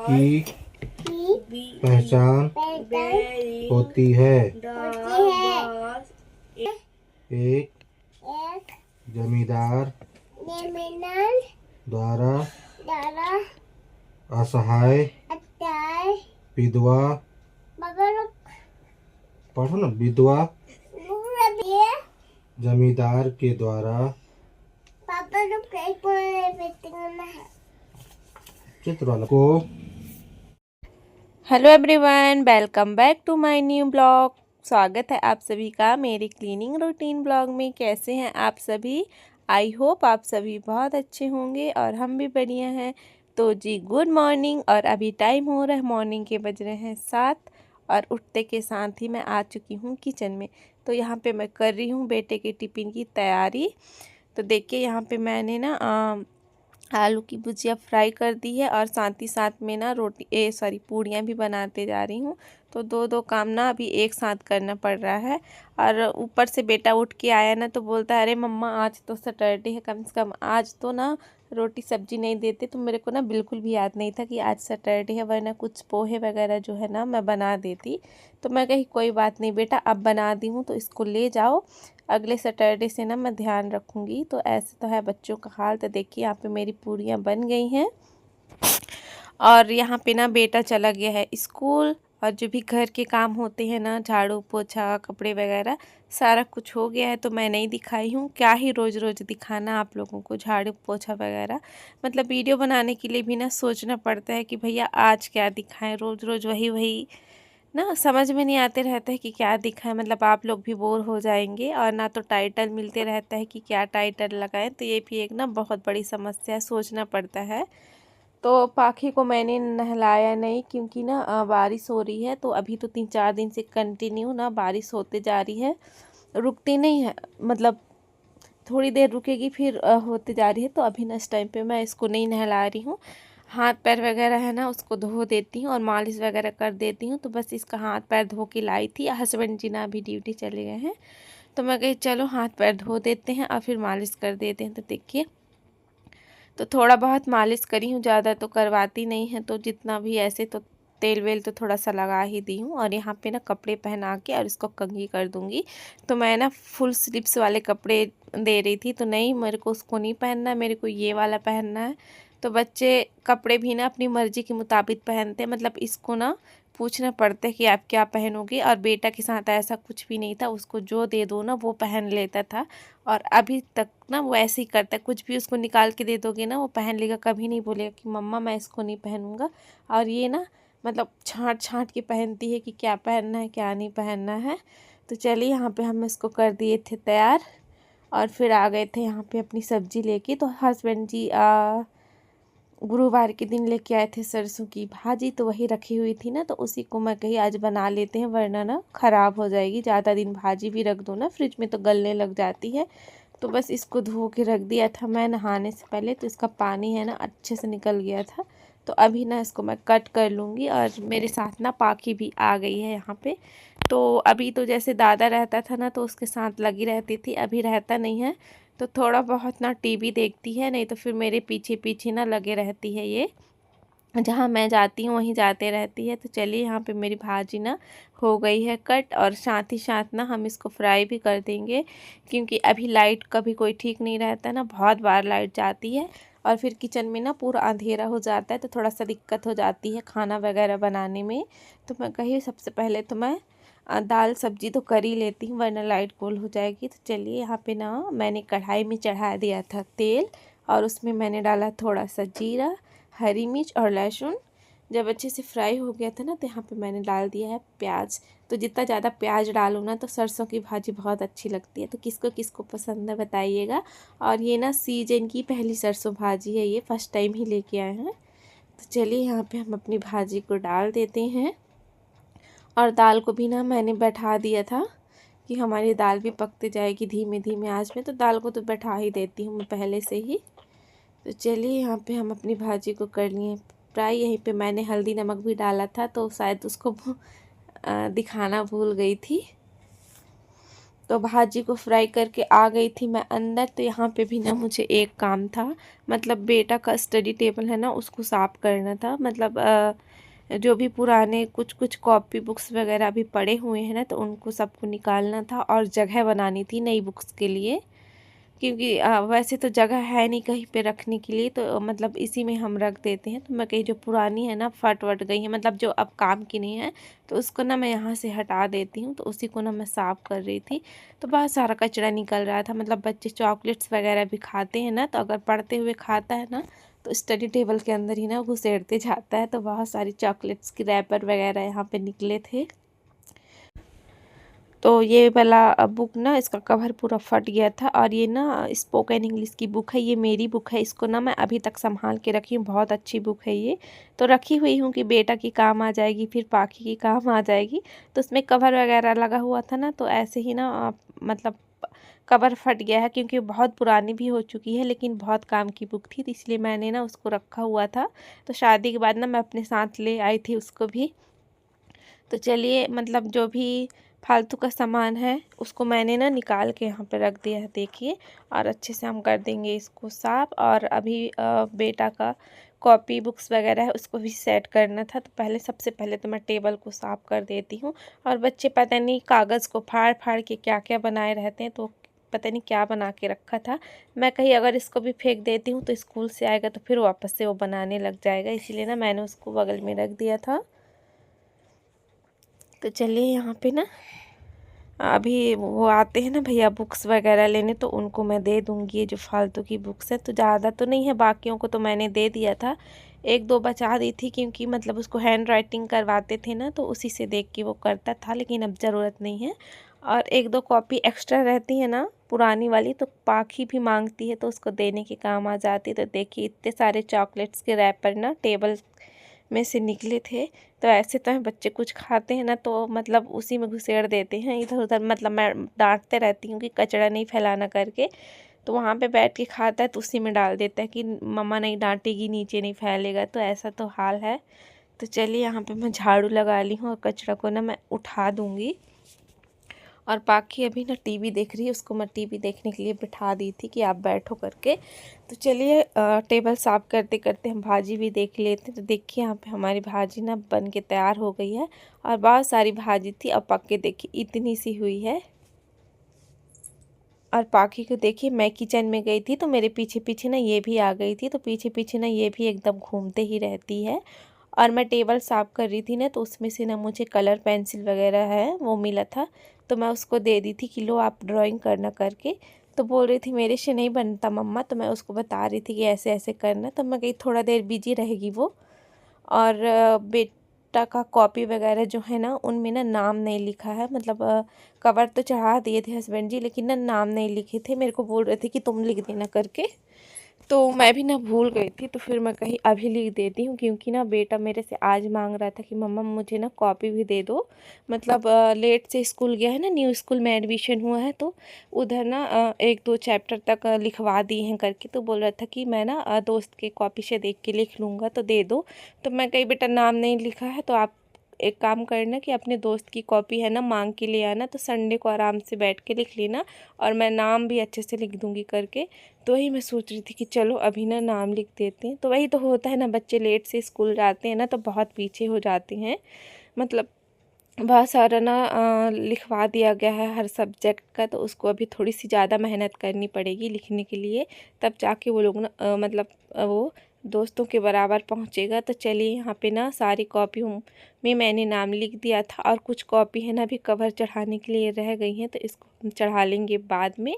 की पहचान होती है। एक जमींदार द्वारा असहाय विधवा, पढ़ो ना, विधवा जमींदार के द्वारा चित्र वाला को। Hello everyone, welcome back to my new blog. स्वागत है आप सभी का मेरे क्लीनिंग रूटीन ब्लॉग में। कैसे हैं आप सभी? आई होप आप सभी बहुत अच्छे होंगे और हम भी बढ़िया हैं। तो जी गुड मॉर्निंग। और अभी टाइम हो रहा है, मॉर्निंग के बज रहे हैं 7 और उठते के साथ ही मैं आ चुकी हूँ किचन में। तो यहाँ पे मैं कर रही हूँ बेटे के टिफ़िन की तैयारी। तो देखिए यहाँ पे मैंने ना आलू की भुजिया फ्राई कर दी है और साथ ही साथ में ना पूड़ियाँ भी बनाते जा रही हूँ। तो दो काम ना अभी एक साथ करना पड़ रहा है। और ऊपर से बेटा उठ के आया ना तो बोलता है, अरे मम्मा आज तो सैटरडे है, कम से कम आज तो ना रोटी सब्जी नहीं देते। तो मेरे को ना बिल्कुल भी याद नहीं था कि आज सैटरडे है, वरना कुछ पोहे वगैरह जो है ना मैं बना देती। तो मैं कही कोई बात नहीं बेटा, अब बना दी हूँ तो इसको ले जाओ, अगले सैटरडे से ना मैं ध्यान रखूँगी। तो ऐसे तो है बच्चों का हाल। तो देखिए यहाँ पे मेरी पूड़ियाँ बन गई हैं और यहाँ पे ना बेटा चला गया है स्कूल। और जो भी घर के काम होते हैं ना, झाड़ू पोछा कपड़े वगैरह सारा कुछ हो गया है। तो मैं नहीं दिखाई हूँ, क्या ही रोज़ रोज़ दिखाना आप लोगों को झाड़ू पोछा वगैरह। मतलब वीडियो बनाने के लिए भी ना सोचना पड़ता है कि भैया आज क्या दिखाएं। रोज़ रोज़ वही वही ना समझ में नहीं आते रहता है कि क्या दिखाएं। मतलब आप लोग भी बोर हो जाएंगे और ना तो टाइटल मिलते रहता है कि क्या टाइटल लगाएं। तो ये भी एक ना बहुत बड़ी समस्या है, सोचना पड़ता है। तो पाखी को मैंने नहलाया नहीं क्योंकि ना बारिश हो रही है। तो अभी तो 3-4 दिन से कंटिन्यू ना बारिश होते जा रही है, रुकती नहीं है। मतलब थोड़ी देर रुकेगी फिर होते जा रही है। तो अभी ना इस टाइम पे मैं इसको नहीं नहला रही हूँ। हाथ पैर वगैरह है ना उसको धो देती हूँ और मालिश वगैरह कर देती हूँ। तो बस इसका हाथ पैर धो के लाई थी। हस्बैंड जी ना अभी ड्यूटी चले गए हैं, तो मैं कही चलो हाथ पैर धो देते हैं और फिर मालिश कर देते हैं। तो देखिए, तो थोड़ा बहुत मालिश करी हूँ, ज़्यादा तो करवाती नहीं है। तो जितना भी ऐसे तो तेल वेल तो थोड़ा सा लगा ही दी हूँ। और यहाँ पे ना कपड़े पहना के और इसको कंघी कर दूँगी। तो मैं ना फुल स्लीव्स वाले कपड़े दे रही थी, तो नहीं मेरे को उसको नहीं पहनना, मेरे को ये वाला पहनना है। तो बच्चे कपड़े भी ना अपनी मर्ज़ी के मुताबिक पहनते हैं। मतलब इसको ना पूछना पड़ता है कि आप क्या पहनोगे। और बेटा के साथ ऐसा कुछ भी नहीं था, उसको जो दे दो ना वो पहन लेता था। और अभी तक ना वो ऐसे ही करता है, कुछ भी उसको निकाल के दे दोगे ना वो पहन लेगा। कभी नहीं बोलेगा कि मम्मा मैं इसको नहीं पहनूंगा। और ये ना मतलब छांट छांट के पहनती है कि क्या पहनना है क्या नहीं पहनना है। तो चलिए यहाँ पे हम इसको कर दिए थे तैयार और फिर आ गए थे यहाँ पे अपनी सब्जी लेके। तो हस्बैंड जी गुरुवार के दिन लेके आए थे सरसों की भाजी, तो वही रखी हुई थी ना, तो उसी को मैं कही आज बना लेते हैं, वरना ना ख़राब हो जाएगी। ज़्यादा दिन भाजी भी रख दो ना फ्रिज में तो गलने लग जाती है। तो बस इसको धो के रख दिया था मैं नहाने से पहले। तो इसका पानी है ना अच्छे से निकल गया था। तो अभी ना इसको मैं कट कर लूँगी। और मेरे साथ ना पाखी भी आ गई है यहाँ पे। तो अभी तो जैसे दादा रहता था ना तो उसके साथ लगी रहती थी, अभी रहता नहीं है। तो थोड़ा बहुत ना टीवी देखती है, नहीं तो फिर मेरे पीछे पीछे ना लगे रहती है। ये जहाँ मैं जाती हूँ वहीं जाते रहती है। तो चलिए यहाँ पे मेरी भाजी ना हो गई है कट और साथ ही साथ ना हम इसको फ्राई भी कर देंगे। क्योंकि अभी लाइट का भी कोई ठीक नहीं रहता ना, बहुत बार लाइट जाती है और फिर किचन में ना पूरा अंधेरा हो जाता है। तो थोड़ा सा दिक्कत हो जाती है खाना वगैरह बनाने में। तो मैं कही सबसे पहले तो मैं दाल सब्जी तो कर ही लेती हूँ, वरना लाइट गोल हो जाएगी। तो चलिए यहाँ पे ना मैंने कढ़ाई में चढ़ा दिया था तेल और उसमें मैंने डाला थोड़ा सा जीरा, हरी मिर्च और लहसुन। जब अच्छे से फ्राई हो गया था ना तो यहाँ पे मैंने डाल दिया है प्याज। तो जितना ज़्यादा प्याज डालूँ ना तो सरसों की भाजी बहुत अच्छी लगती है। तो किसको किसको पसंद है बताइएगा। और ये ना सीजन की पहली सरसों भाजी है, ये फर्स्ट टाइम ही लेके आए हैं। तो चलिए यहाँ पे हम अपनी भाजी को डाल देते हैं। और दाल को भी ना मैंने बैठा दिया था कि हमारी दाल भी पकते जाएगी धीमे धीमे आंच में। तो दाल को तो बैठा ही देती हूँ मैं पहले से ही। तो चलिए यहाँ पे हम अपनी भाजी को कर लिए फ्राई। यहीं पे मैंने हल्दी नमक भी डाला था, तो शायद उसको दिखाना भूल गई थी। तो भाजी को फ्राई करके आ गई थी मैं अंदर। तो यहाँ पे भी ना मुझे एक काम था, मतलब बेटा का स्टडी टेबल है ना उसको साफ़ करना था। मतलब जो भी पुराने कुछ कुछ कॉपी बुक्स वगैरह भी पड़े हुए हैं ना, तो उनको सबको निकालना था और जगह बनानी थी नई बुक्स के लिए, क्योंकि वैसे तो जगह है नहीं कहीं पे रखने के लिए, तो मतलब इसी में हम रख देते हैं। तो मैं कहीं जो पुरानी है ना फट वट गई है, मतलब जो अब काम की नहीं है, तो उसको ना मैं यहाँ से हटा देती हूँ। तो उसी को ना मैं साफ़ कर रही थी। तो बहुत सारा कचरा निकल रहा था। मतलब बच्चे चॉकलेट्स वगैरह भी खाते हैं ना, तो अगर पढ़ते हुए खाता है ना, तो स्टडी टेबल के अंदर ही ना घुसेड़ते जाता है। तो बहुत सारी चॉकलेट्स की रैपर वगैरह यहाँ पे निकले थे। तो ये वाला बुक ना, इसका कवर पूरा फट गया था। और ये ना स्पोकन इंग्लिश की बुक है, ये मेरी बुक है। इसको ना मैं अभी तक संभाल के रखी हूँ, बहुत अच्छी बुक है ये। तो रखी हुई हूँ कि बेटा की काम आ जाएगी, फिर पाखी की काम आ जाएगी। तो उसमें कवर वगैरह लगा हुआ था ना, तो ऐसे ही ना मतलब कवर फट गया है, क्योंकि बहुत पुरानी भी हो चुकी है, लेकिन बहुत काम की बुक थी, तो इसलिए मैंने ना उसको रखा हुआ था। तो शादी के बाद ना मैं अपने साथ ले आई थी उसको भी। तो चलिए, मतलब जो भी फालतू का सामान है उसको मैंने ना निकाल के यहाँ पे रख दिया है, देखिए। और अच्छे से हम कर देंगे इसको साफ़। और अभी बेटा का कॉपी बुक्स वगैरह है उसको भी सेट करना था। तो सबसे पहले तो मैं टेबल को साफ़ कर देती हूँ। और बच्चे पता नहीं कागज़ को फाड़ फाड़ के क्या क्या बनाए रहते हैं, तो पता नहीं क्या बना के रखा था। मैं कहीं अगर इसको भी फेंक देती हूँ तो स्कूल से आएगा तो फिर वापस से वो बनाने लग जाएगा, इसीलिए ना मैंने उसको बगल में रख दिया था। तो चलिए, यहाँ पे ना अभी वो आते हैं ना भैया बुक्स वगैरह लेने, तो उनको मैं दे दूँगी ये जो फालतू की बुक्स है। तो ज़्यादा तो नहीं है, बाकियों को तो मैंने दे दिया था। एक दो बचा दी थी, क्योंकि मतलब उसको हैंड राइटिंग करवाते थे ना, तो उसी से देख के वो करता था, लेकिन अब ज़रूरत नहीं है। और एक दो कॉपी एक्स्ट्रा रहती है ना पुरानी वाली, तो पाखी भी मांगती है, तो उसको देने के काम आ जाती है। तो देखिए, इतने सारे चॉकलेट्स के रैपर ना टेबल में से निकले थे। तो ऐसे तो हैं बच्चे, कुछ खाते हैं ना तो मतलब उसी में घुसेड़ देते हैं इधर उधर। मतलब मैं डांटते रहती हूँ कि कचरा नहीं फैलाना करके, तो वहाँ पे बैठ के खाता है तो उसी में डाल देता है कि मम्मा नहीं डांटेगी, नीचे नहीं फैलेगा। तो ऐसा तो हाल है। तो चलिए, यहाँ पे मैं झाड़ू लगा ली हूँ और कचरा को ना मैं उठा दूँगी। और बाकी अभी ना टीवी देख रही है, उसको मैं टीवी देखने के लिए बिठा दी थी कि आप बैठो करके। तो चलिए, टेबल साफ़ करते करते हम भाजी भी देख लेते हैं। तो देखिए, यहाँ पे हमारी भाजी ना बन के तैयार हो गई है। और बहुत सारी भाजी थी, और पक के देखिए इतनी सी हुई है। और पाखी को देखिए, मैं किचन में गई थी तो मेरे पीछे पीछे ना ये भी आ गई थी। तो पीछे पीछे ना ये भी एकदम घूमते ही रहती है। और मैं टेबल साफ़ कर रही थी ना, तो उसमें से ना मुझे कलर पेंसिल वगैरह है वो मिला था। तो मैं उसको दे दी थी कि लो आप ड्राइंग करना करके। तो बोल रही थी मेरे से नहीं बनता मम्मा। तो मैं उसको बता रही थी कि ऐसे ऐसे करना। तो मैं कहीं थोड़ा देर बिजी रहेगी वो। और बेटा का कॉपी वगैरह जो है ना, उनमें ना नाम नहीं लिखा है। मतलब कवर तो चढ़ा दिए थे हस्बैंड जी, लेकिन ना नाम नहीं लिखे थे। मेरे को बोल रहे थे कि तुम लिख देना करके। तो मैं भी ना भूल गई थी, तो फिर मैं कहीं अभी लिख देती हूँ, क्योंकि ना बेटा मेरे से आज मांग रहा था कि मम्मा मुझे ना कॉपी भी दे दो। मतलब लेट से स्कूल गया है ना, न्यू स्कूल में एडमिशन हुआ है, तो उधर ना एक दो चैप्टर तक लिखवा दिए हैं करके। तो बोल रहा था कि मैं ना दोस्त के कॉपी से देख के लिख लूँगा, तो दे दो। तो मैं कहीं बेटा नाम नहीं लिखा है, तो आप एक काम करना कि अपने दोस्त की कॉपी है ना मांग के ले आना, तो संडे को आराम से बैठ के लिख लेना, और मैं नाम भी अच्छे से लिख दूँगी करके। तो वही मैं सोच रही थी कि चलो अभी ना नाम लिख देते हैं। तो वही तो होता है ना, बच्चे लेट से स्कूल जाते हैं ना, तो बहुत पीछे हो जाते हैं। मतलब बहुत सारा ना लिखवा दिया गया है हर सब्जेक्ट का, तो उसको अभी थोड़ी सी ज़्यादा मेहनत करनी पड़ेगी लिखने के लिए, तब जाके वो लोग ना मतलब वो दोस्तों के बराबर पहुंचेगा। तो चलिए, यहाँ पे ना सारी कॉपियों में मैंने नाम लिख दिया था, और कुछ कॉपी है ना अभी कवर चढ़ाने के लिए रह गई हैं, तो इसको हम चढ़ा लेंगे बाद में।